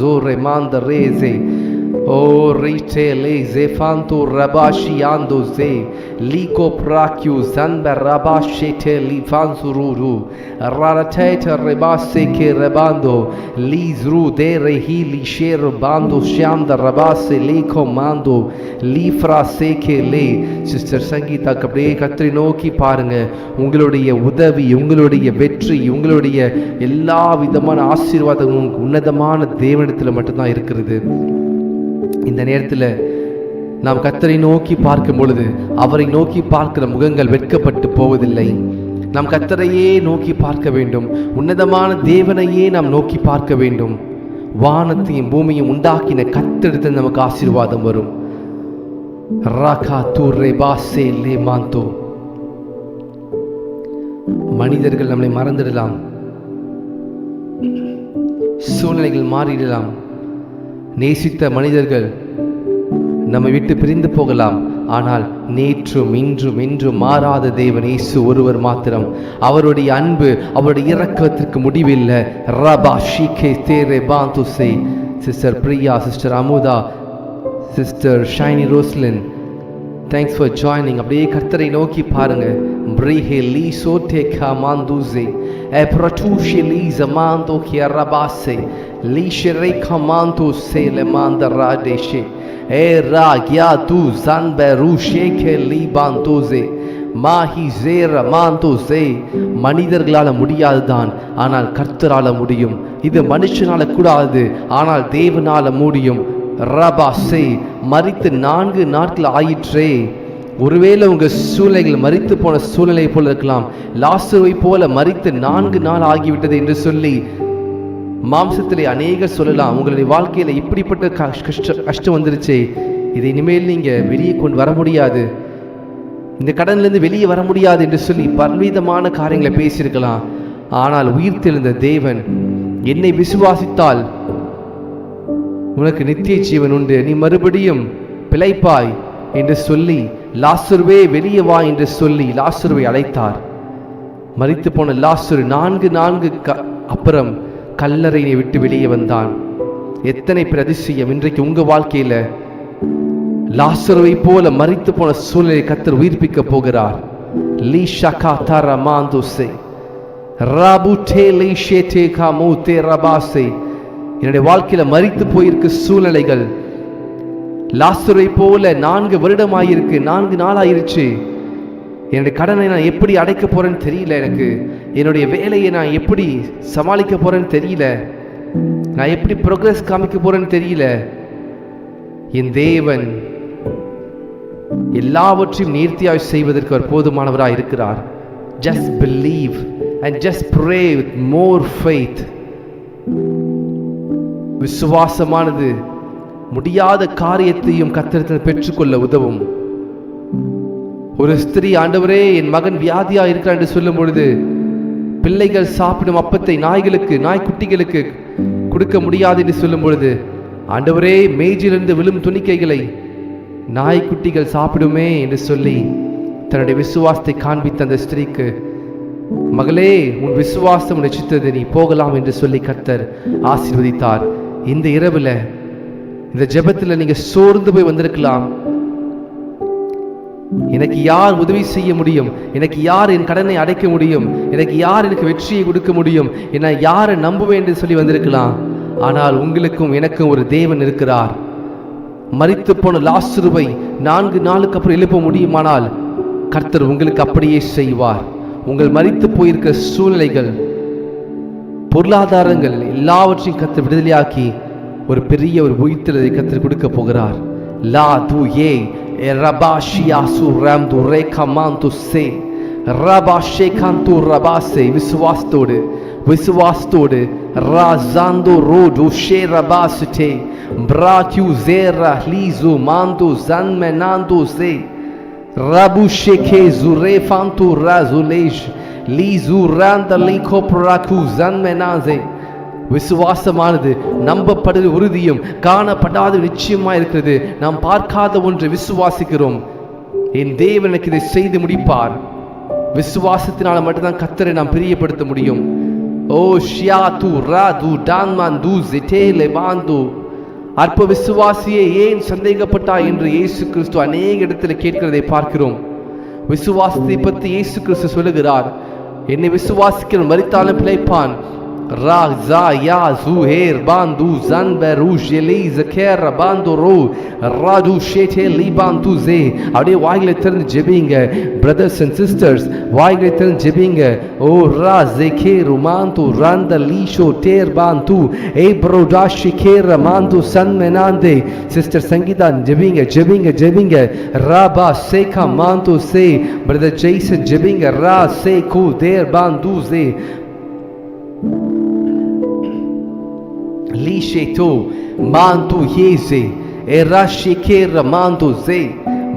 zore manda reze o ritele zefanto rabashi ando ze liko prakyu zanba rabashete lifansururu rarateta rebase ke rebando lizru dere hili sher bando shamda rabase liko mando lifra seke le. Sister Sangeetha அப்படியே கர்த்தரை நோக்கி பாருங்க. உங்களுடைய உதவி, உங்களுடைய வெற்றி, உங்களுடைய எல்லா விதமான ஆசீர்வாதமும் உன்னதமான தேவனிடத்தில் மட்டும்தான் இருக்கிறது. இந்த நேரத்தில் நாம் கர்த்தரை நோக்கி பார்க்கும் பொழுது அவரை நோக்கி பார்க்கிற முகங்கள் வெட்கப்பட்டு போவதில்லை. நாம் கர்த்தரையே நோக்கி பார்க்க வேண்டும். உன்னதமான தேவனையே நாம் நோக்கி பார்க்க வேண்டும். வானத்தையும் பூமியும் உண்டாக்கின கர்த்தரிடத்தில் நமக்கு ஆசீர்வாதம் வரும். மனிதர்கள் நம்மை மறந்துடலாம், சூழ்நிலைகள் மாறிடலாம், நேசித்த மனிதர்கள் நம்மை விட்டு பிரிந்து போகலாம். ஆனால் நேற்றும் இன்றும் என்றும் மாறாத தேவன் இயேசு ஒருவர் மாத்திரம். அவருடைய அன்பு, அவருடைய இரக்கத்திற்கு முடிவில்லை. ரபா ஷீகே தேரே பாந்துசே. Sister Priya, sister Amudha, sister Shiny Roslin, thanks for joining. அப்படியே கர்த்தரை நோக்கி பாருங்க. Brihe li sote kamanduze e pratushe li zamando ki arabase li shere kamandu se le mandaradeshe e ragya tu zanberushe ke li banduze mahi zera manduze. மனிதர்களால முடியாதுதான், ஆனால் கர்த்தரால முடியும். இது மனுஷனால கூடாது, ஆனால் தேவனால முடியும். ரபாசே. மரித்து 4 நாட்கள் ஆயிற்றே. ஒருவேளை உங்க சூழ்நிலைகள் மரித்து போன சூழ்நிலை போல இருக்கலாம். லாசருவை போல மரித்து 4 நாள் ஆகிவிட்டது என்று சொல்லி மாம்சத்திலே அநேகர் சொல்லலாம். உங்களுடைய வாழ்க்கையில இப்படிப்பட்ட கஷ்டம் வந்துருச்சே, இதை இனிமேல் நீங்க வெளியே கொண்டு வர முடியாது, இந்த கடன்ல இருந்து வெளியே வர முடியாது என்று சொல்லி பல்விதமான காரியங்களை பேசியிருக்கலாம். ஆனால் உயிர்த்தெழுந்த தேவன், என்னை விசுவாசித்தால் உனக்கு நித்திய ஜீவன் உண்டு, நீ மறுபடியும் பிழைப்பாய் என்று சொல்லி லாசருவே வெளியே வா என்று சொல்லி லாசருவை அழைத்தார். மரித்து போன லாசரு 4 அப்புறம் கல்லறையை விட்டு வெளியே வந்தான். எத்தனை பிரதிசயம்! இன்றைக்கு உங்க வாழ்க்கையில லாசருவை போல மரித்து போன சூழ்நிலை கர்த்தர் உயிர்ப்பிக்க போகிறார். லீ ஷகா தர மாந்துசே ராபுடே லீ ஷேதே காமுதே ரபாசே. என்னுடைய வாழ்க்கையில மரித்து போயிருக்கு சூழ்நிலைகள். லாசருவை போல 4 வருடம் ஆயிருக்கு, 4 நாள் ஆயிருச்சு. என்னுடைய கடனை நான் எப்படி அடைக்க போறேன்னு தெரியல, எனக்கு என்னுடைய வேலையை நான் எப்படி சமாளிக்க போறேன்னு தெரியல, நான் எப்படி ப்ரோக்ரஸ் காமிக்க போறேன்னு தெரியல. என் தேவன் எல்லாவற்றையும் நேர்த்தியாய் செய்வதற்கு அவர் போதுமானவராய் இருக்கிறார். Just believe and just pray with more faith. விசுவாசமானது முடியாத காரியத்தையும் கர்த்தரிடத்தில் பெற்றுக்கொள்ள உதவும். ஒரு ஸ்திரீ, ஆண்டவரே என் மகன் வியாதியா இருக்கிறான் என்று சொல்லும் பொழுது, பிள்ளைகள் சாப்பிடும் அப்பத்தை நாய்க்குட்டிகளுக்கு கொடுக்க முடியாது என்று சொல்லும் பொழுது, ஆண்டவரே மேஜிலிருந்து விழும் துணிக்கைகளை நாய்க்குட்டிகள் சாப்பிடுமே என்று சொல்லி தன்னுடைய விசுவாசத்தை காண்பித்த அந்த ஸ்திரீக்கு, மகளே உன் விசுவாசம் நிச்சயித்தது, நீ போகலாம் என்று சொல்லி கர்த்தர் ஆசீர்வதித்தார். இந்த இரவுல, இந்த ஜெபத்தில் நீங்க சோர்ந்து போய் வந்திருக்கலாம். எனக்கு யார் உதவி செய்ய முடியும், எனக்கு யார் என் கடனை அடைக்க முடியும், எனக்கு யார் எனக்கு வெற்றியை கொடுக்க முடியும், என்ன யாரை நம்புவேன் என்று சொல்லி வந்திருக்கலாம். ஆனால் உங்களுக்கும் எனக்கும் ஒரு தேவன் இருக்கிறார். மரித்து போன லாசருவை 4 நாளுக்கு அப்புறம் எழுப்ப முடியுமானால் கர்த்தர் உங்களுக்கு அப்படியே செய்வார். உங்கள் மரித்து போயிருக்கிற சூழ்நிலைகள், பொருளாதாரங்கள் எல்லாவற்றையும் கர்த்தர் விடுதலையாக்கி ஒரு பெரிய ஒரு உயிர்த்தெழுதலை கர்த்தர் கொடுக்க போகிறார். லா து ஏ ரபாஷியாசு ராம்து ரேகமாந்து சே ரபாஷே காந்து ரபாசே. விசுவாசத்தோடு ராசாந்து ரோடு ஷே ரபாசுடே பிராக்யூ ஜேரா லீசு மாந்து ஜன்மெனாந்து சே ரபு ஷேகே ஜுரே ஃபந்து ராசுலேஷ் லீசு ராந்த லிகோப்ராகு ஜன்மெனாசே. விசுவாசமானது நம்பப்படுவது உறுதியும் காணப்படாத நிச்சயமா இருக்கிறது. நாம் பார்க்காத ஒன்றை விசுவாசிக்கிறோம். என் தேவன் எனக்கு இதை செய்து முடிப்பார். விசுவாசத்தினால மட்டும்தான் கர்த்தரை நாம் பிரியப்படுத்த முடியும். ஓ ஷியாது ராது டான்மாந்து ஜெடேலே பாந்து. அற்ப விசுவாசியே ஏன் சந்தேகப்பட்டாய் என்று இயேசு கிறிஸ்து அநேக இடத்துல கேட்கிறதை பார்க்கிறோம். விசுவாசத்தை பற்றி இயேசு கிறிஸ்து சொல்லுகிறார், என்னை விசுவாசிக்கிற மரித்தாலும் பிழைப்பான். Raza ya zuher bandu zanberu jeliz kera bandu ro radu shete libandu ze. அப்படியே வாயில திறந்து ஜெபிங்க brothers and sisters, வாயில திறந்து ஜெபிங்க. ஓ raze keru mantu randa lisho ter bantu e brodashi kera mantu sanmenande. sister Sangeetha ஜெபிங்க ஜெபிங்க ஜெபிங்க. raba seka mantu se. brother Jason ஜெபிங்க ra se ku der bandu ze. Lisheto mantu yeze erashikera mantu ze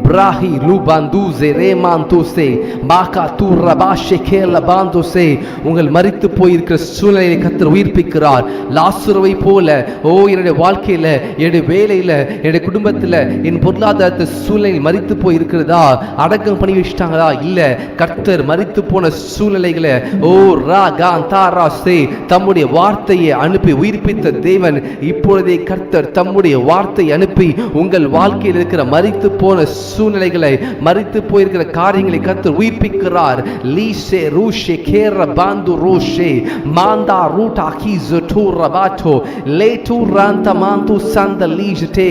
brahi lubanduze remantuse makatu rabashekela banduse. உங்கள் மரித்து போயிருக்கிற சூழ்நிலையை கர்த்தர் உயிர்ப்பிக்கிறார். லாசருவை போல ஓ என்னுடைய வாழ்க்கையில, என்னுடைய வேலையில, என்னுடைய குடும்பத்துல, என் பொருளாதாரத்தை சூழ்நிலையில் மரித்து போயிருக்கிறதா, அடக்கம் பண்ணி வச்சிட்டாங்களா? இல்ல, கர்த்தர் மரித்து போன சூழ்நிலைகளை ஓ ராகாந்தாராசே தம்முடைய வார்த்தையை அனுப்பி உயிர்ப்பித்த தேவன் இப்பொழுதே கர்த்தர் தம்முடைய வார்த்தை அனுப்பி உங்கள் வாழ்க்கையில் இருக்கிற மரித்து போன சூழ்நிலைகளை, மரித்து போயிருக்கிற காரியங்களை கர்த்தர் உயிர்ப்பிக்கிறார். லீசே ரூஷே கேர பாந்து ரோஷே மாந்தா ரூட்டா கீசு டூரபாட்டோ லேட்டு ராந்த மாந்து சந்த லீஜ்டே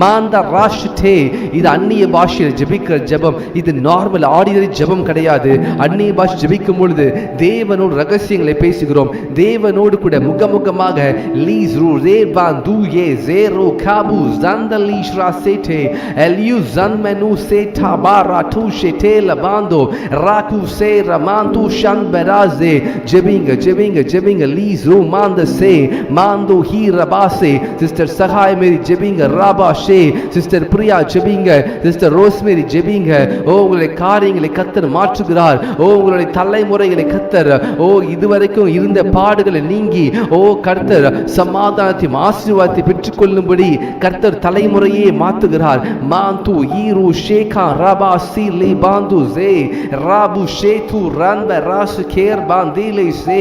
மாந்த ராஷ்டே. இது அந்நிய பாஷையில் ஜெபிக்கிற ஜெபம். இது நார்மல் ஆர்டினரி ஜெபம் கிடையாது. அந்நிய பாஷை ஜெபிக்கும் பொழுது தேவனோடு ரகசியங்களை பேசுகிறோம். தேவனோடு கூட முகமுகமாக லீஸ் ரூ ரே பாந்து ஏ ஜேரோ காபு சந்த லீஷ்ரா சேட்டே LU ஜன்மெனு seta bara tu shetela bando raku se ramantu shanberaze. jebinga jebinga jebinga lizu manda se mando hira base. sister sahay meri jebinga raba she. sister priya jebinga. sister rosemary jebinga. ஓ உங்களுடைய காரியங்களை கர்த்தர் மாற்றுகிறார். ஓ உங்களுடைய தலைமுறைகளை கர்த்தர் ஓ இதுவரைக்கும் இருந்த பாடுகளை நீங்கி ஓ கர்த்தர் சமாதானத்தை ஆசீர்வாதத்தை பெற்றுக்கொள்ளும்படி கர்த்தர் தலைமுறையே மாற்றுகிறார். மாந்து ஈரு sheka raba sili bandu ze rabu shetu ranba ras ker bandile se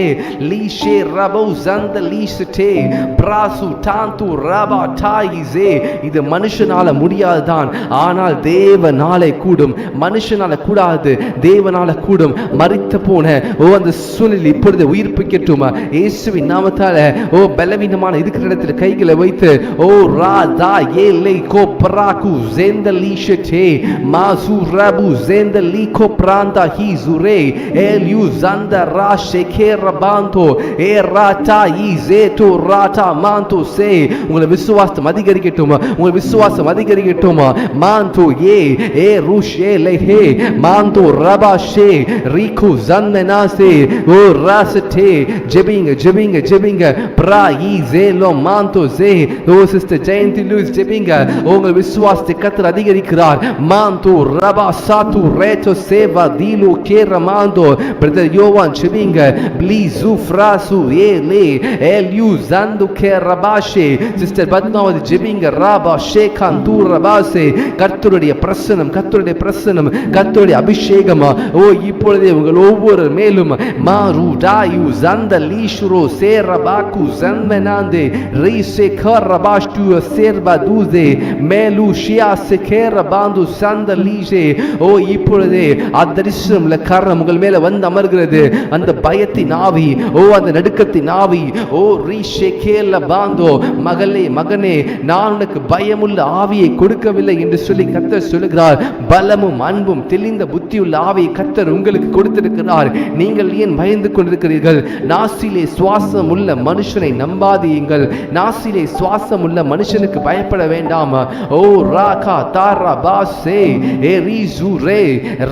li she rabu zanda lisete brasu tantu raba tai ze. இது மனுஷனால முடியாதுதான், ஆனால் தேவனாலே கூடும். மனுஷனால கூடாது, தேவனால கூடும். மரித்த போன ஓ அந்த சூழ்நிலை இப்பொழுது உயிர்ப்பிக்கட்டும் இயேசுவின் நாமத்தால. ஓ பலவீனமான இருக்கிற இடத்துல கைகளை வைத்து ஓ ராதா ஏலை கோ Parag zenda lishete mazu rabu zenda liko pranda hizure eliu zanda rashe kerabanto erata izeto rata manto se. உங்களை விசுவாசம் அதிகரிக்கட்டும், உங்களை விசுவாசம் அதிகரிக்கட்டும். manto ye e rushe lehe manto rabashe riku zanmenase o rasete. jebinga jebinga jebinga pra izelo manto ze. ஓ sister Jayanthi Lewis ஜெபிங்க. உங்கள் விசுவாசத்தை கர்த்தர் அதிகரிக்கிறார். manto raba satu reto seva dilu keramando. brother யோவான் ஜெபிங்க. blizu frasu ele eliu zandu kerabashe. sister Padmavathi ஜெபிங்க. raba shekandu rabase. கர்த்தருடைய பிரசன்னம், கர்த்தருடைய பிரசன்னம், கர்த்தருடைய அபிஷேகம் ஓ இப்பொழுதே உங்கள் ஒவ்வொரு மேலும் மாரு டாயு zanda lishro serabaku zanmenande reise karabastu serba duze melu shia sekera bandu sanda lije. ஓ இப்பொழுதே அதரிசனம்ல காரணம் உங்கள் மேல வந்து அமர்கிறது. அந்த பயத்தின் ஆவி, ஓ அந்த நடுக்கத்தின் ஆவி, ஓ ரீஷேகேல பாந்தோ மகளே மகனே நான் உனக்கு பயமுள்ள ஆவியை கொடுக்கவில்லை என்று சொல்லி கர்த்தர் சொல்லுகிறார். பலமும் அன்பும் தெளிந்த புத்தியுள்ள ஆவியை கர்த்தர் உங்களுக்கு கொடுத்திருக்கிறார். நீங்கள் ஏன் பயந்து கொண்டிருக்கிறீர்கள்? நாசிலே சுவாசம் உள்ள மனுஷனை நம்பாதீங்கள். நாசிலே சுவாசம் உள்ள மனுஷனுக்கு பயப்பட வேண்டாம். ஓ ராகா தாரா பாசே ஏ ரிசு ரே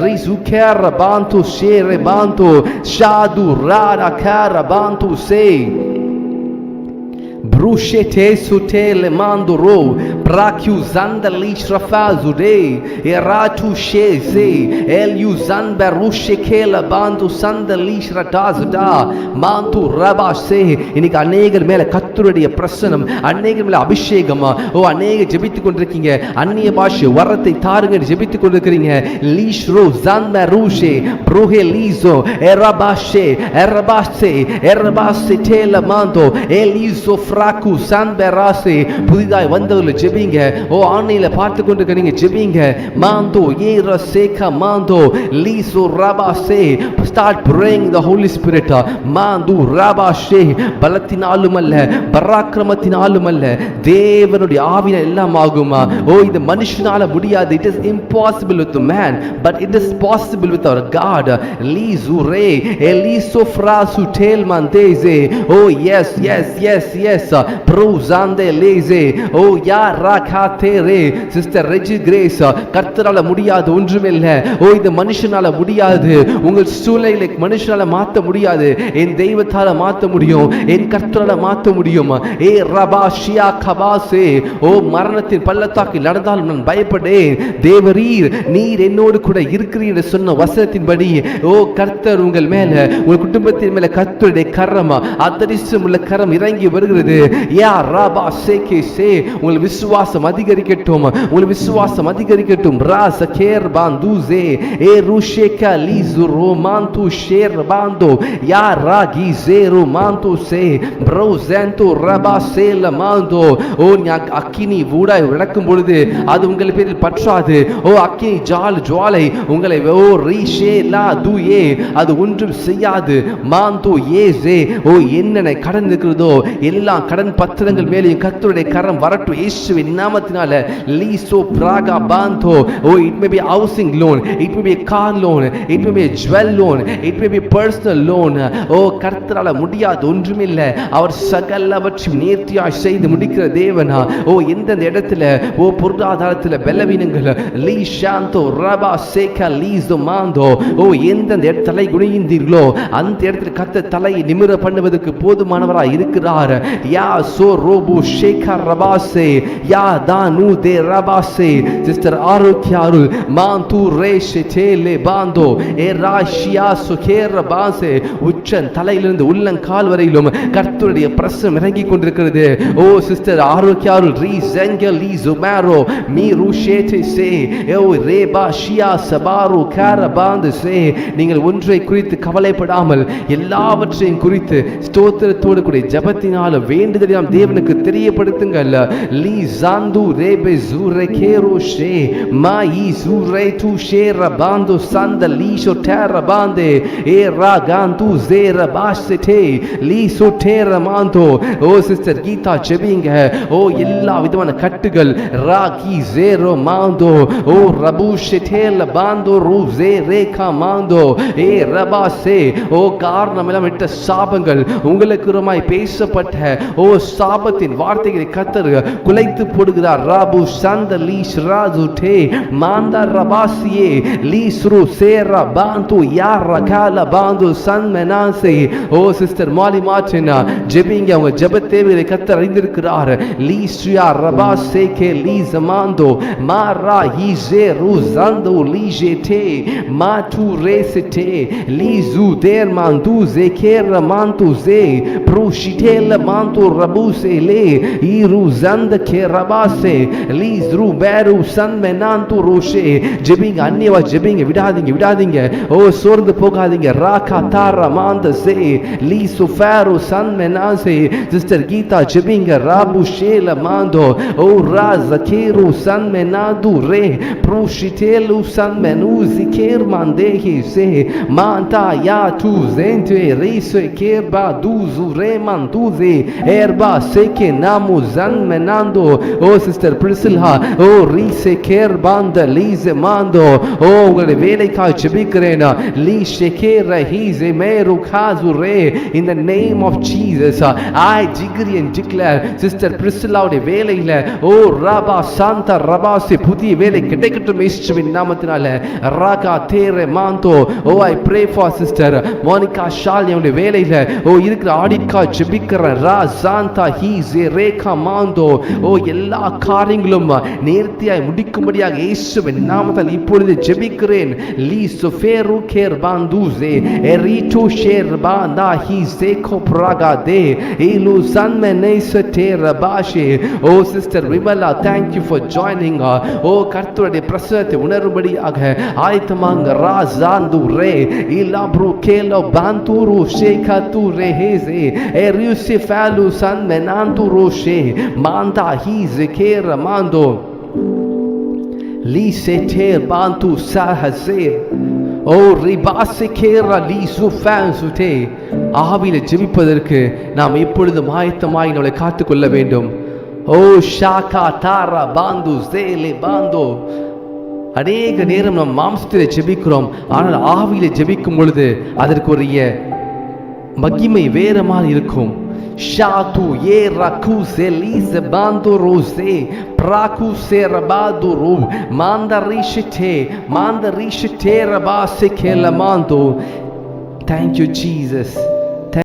ரிசு கேர பாந்து ஷேரே பாந்து ஷாது ராரா கேர பாந்து சே Brushete sutele mandoro braku zanda lish rafazude eratu sheze elu zanda rushekela bandu sanda lish ratazuda mantu rabase. இன்னைக்கு அநேகர் மேல கர்த்தருடைய பிரசன்னம், அநேகர் மேல அபிஷேகம். அநேகர் ஜெபித்துக் கொண்டிருக்கீங்க, அந்நிய பாஷை வரத்தை தாருங்க ஜெபித்துக் கொண்டிருக்கிறீங்க. லீஷ் ரோ zanda rushe brohe lizo erabashe erabase erabase tela mando elizo fraku sanberase. புதிதாய் வந்தவர்கள் ஜெபிங்க. ஆன்லைன்ல பார்த்து கொண்டிருக்கிறீங்க ஜெபிங்க. மாந்தோ ஏரா சேகா மாந்தோ லீசோ ராபாசே. Start praying the Holy Spirit. மாந்து ராபாஷே. பலத்தினாலும் அல்ல, பராக்கிரமத்தினாலும் அல்ல, தேவனுடைய ஆவியினால் எல்லாம் ஆகுமா. இது மனுஷனால முடியாது. It is impossible with man, but it is possible with our God. Lizu re eliso frasu tel mandeze. Yes yes yes yes bruzande leze. Ya rakate re. Sister Reggie Grace, கர்த்தரால முடியாது ஒன்றுமில்லை. இது மனுஷனால முடியாது. உங்கள் சூழ்நிலைகளை மனுஷனால மாற்ற முடியாது. என் தெய்வத்தால மாற்ற முடியும், என் கர்த்தரால மாற்ற முடியும். ரபாஷியா கபாசே. மரணத்தின் பள்ளத்தாக்கில் நடந்தாலும் நான் பயப்படேன். தேவரீர் நீர் என்னோடு கூட இருக்கிறீர் சொன்ன வசனத்தின்படி கர்த்தர் உங்கள் மேல, உங்கள் குடும்பத்தின் மேல கர்த்தருடைய கரம், அதரிசம் உள்ள கரம் இறங்கி வருகிறது. யா ரபா சேகே சே. உங்கள் விசுவாசம் அதிகரிக்கட்டும், உங்கள் விசுவாசம் அதிகரிக்கட்டும். ராச கேர் பாந்துசே ஏ ருஷேகா லீசு ரோமாந்து ஷேர் பாந்தோ யா ராகி ஜேரு மாந்து சே ப்ரோசென்டோ ரபா சேல மாந்தோ. அக்கினி ஊடாய் நடக்கும் பொழுது அது உங்கள் பேரில் பற்றாது. அக்கினி ஜுவாலை உங்களை ரீஷே லா துயே அது ஒன்றும் செய்யாது. மாந்தோ ஏசே. என்னென்ன கடன் இருக்கிறதோ எல்லா கடன் பத்திரங்கள் மேலேயும் கர்த்தருடைய கரம் வரட்டும் இயேசுவின் நாமத்தினால. லீசோ பிராகா பாந்தோ. It may be a housing loan, it may be a car loan, it may be a jewel loan, it may be a personal loan. கர்த்தரால முடியாது ஒன்றுமில்லை. அவர் சகலவற்றையும் நேர்த்தியாய் செய்து முடிக்கிற தேவனா. எந்தெந்த இடத்துல பொருளாதாரத்தில் பலவீனங்கள் லீஷாந்தோ ரபா சேகா லீசோ மாந்தோ. எந்தெந்த தலை குனிந்தீர்களோ அந்த இடத்துல கர்த்தர் தலையை நிமிர பண்ணுவதற்கு போதுமானவராய் இருக்கிறார். யா சோ ரோபு ஷேகா ரபாசே யா தானு தே ரபாசே. சிஸ்டர் ஆரோக்கியாருள் மாந்து ரேஷே சேலே பாந்தோ ஏ ராஷியா சுகேர பாசே. உச்சன் தலையிலிருந்து உள்ளங்கால் வரையிலும் கர்த்தருடைய பிரசன்னம் இறங்கி கொண்டிருக்கிறது. சிஸ்டர் ஆரோக்கியாருள் ரீ செங்கல் லீ ஜுமாரோ மீ ருஷேட்டே சே ரேபா ஷியா சபாரு காரபாந்து சே. நீங்கள் ஒன்றை குறித்து கவலைப்படாமல் எல்லாவற்றையும் குறித்து ஸ்தோத்திரத்தோடு கூட ஜபத்தினாலும் வேண்டுதலையும் தேவனுக்கு தெரியப்படுத்துங்கள். லீ ஜாந்து ரேபே ஜூரே கேரோ ஷே மா ஈ ஜூரே டு ஷே ரபாந்து சந்த லீஷோ டேரபாந்தே ஏ ராகாந்து ஜேர பாஷெட்டே லீசோ டேரமாந்தோ. சிஸ்டர் கீதா ஜெபிங்க. எல்லா விதமான கட்டுகள் ராகி ஜேரோ மாந்தோ ரபுஷெட்டேல பாந்தோ ரூசே ரேகா மாந்தோ ஏ ரபாசே. காரணம் எல்லாம் விட்ட சாபங்கள் உங்களுக்கு உரமாய் பேசப்பட்ட சாபத்தின் வார்த்தைகளை கர்த்தர் குலைத்து போடுகிறார். ராபு சந்த லீஷ் ராஜு டே மாந்தா ரபாசியே லீஸ்ரு சேரா பாந்து யார் ரகால பாந்து சன் மெனாசே. சிஸ்டர் மாலி மார்டினா ஜெபிங்க. அவங்க ஜெப தேவைகளை கர்த்தர் அறிந்திருக்கிறார். லீஸ்ரியா ரபாசே கே லீஸ் மாந்தோ மாரா ஹீஜே ருசந்தோ லீஜேட்டே மாட்டு ரேசெட்டே லீசு தேர் மாந்து ஜேகேர மாந்து ஜே ப்ரூஷிட்டேல மாந்து ரபூசே லே ஈரு ஜந்த கே ரபாசே லீஸ்ரு பேரு சன் மெனாந்து ரோஷே. ஜெபிங்க, அன்னியவா ஜெபிங்க. விடாதீங்க. சோர்ந்து போகாதீங்க. ராகா தாரா மாந்த சே லீசு ஃபேரு சன் மெனாசே. சிஸ்டர் கீதா ஜெபிங்க. ராபு ஷேல மாந்தோ ராஸ் கேரு சன் மெனாது ரே ப்ரூஷிட்டேலு சன் மெனூசி கேர் மாந்தேஹி சே மாந்தா யா டு ஜென்டே ரேசே கேர் பா தூசு ரே மாந்துசே ஏர்பா சேகே நாமு ஜன் மெனாந்தோ. சிஸ்டர் பிரிசில்ஹா ரீசே கேர் பாந்த லீசே மாந்தோ. உங்களுடைய வேலைக்காக ஜெபிக்கிறேன். லீஷே கேர் ஹீசே மேரு காசு ரே. In the name of Jesus, I decree and declare sister பிரிசில்லாவுடைய வேலையில ராபா சாந்தா ரபாசி புதிய வேலை கிடைக்கட்டும் இயேசுவின் நாமத்தினால. ராகா தேரே மாந்தோ. I pray for sister Monica ஷாலியாவுடைய வேலையில இருக்கிற ஆடிட்கா ஜெபிக்கிறேன். ரா சாந்தா ஹீசே ரேகா மாந்தோ. ஓ எல்லா காரியங்களும் நேர்த்தியாய் முடிக்கும்படியாக இயேசுவின் நாமத்தால் இப்பொழுது ஜெபிக்கிறேன். லீ சுஃபேரு கேர் பாந்தூசே எரிட்டு ஷேர் பாந்தா ஹீசே கோப்ராகாதே ஏலு சன்மெனேசே ரபாஷே. ஓ sister Vimala, thank you for joining. ஓ கர்த்தருடைய பிரசன்னத்தை உணரும்படியாக ஆயத்தமாங்க. ராசாந்து ரே இலாப்ரு கேலோ பாந்தூரு ஷேகத்து ரேஹேசே எரியுசி ஃபாலு சன்மெனாந்து ரோஷே மாந்தா ஹீசே கேர் மாந்தோ Liseter bantu sahaser. ஓ ரிபாசே கேரா லீசு ஃபேன்சுதே. ஆவியிலே ஜெபிப்பதற்கு நாம் எப்பொழுது ஆயத்தமாய் நம்மளை காத்துக்கொள்ள வேண்டும். ஓ ஷாகா தாரா பாந்து சேலே பாந்தோ. அநேக நேரம் நாம் மாம்சத்திலே ஜெபிக்கிறோம், ஆனால் ஆவியிலே ஜெபிக்கும் பொழுது அதற்குரிய மகிமை வேற மாதிரி இருக்கும். Shatu ye rakuse lise bando rose prakuse rabadu rum manda rishite rabase kelamando. Thank you Jesus.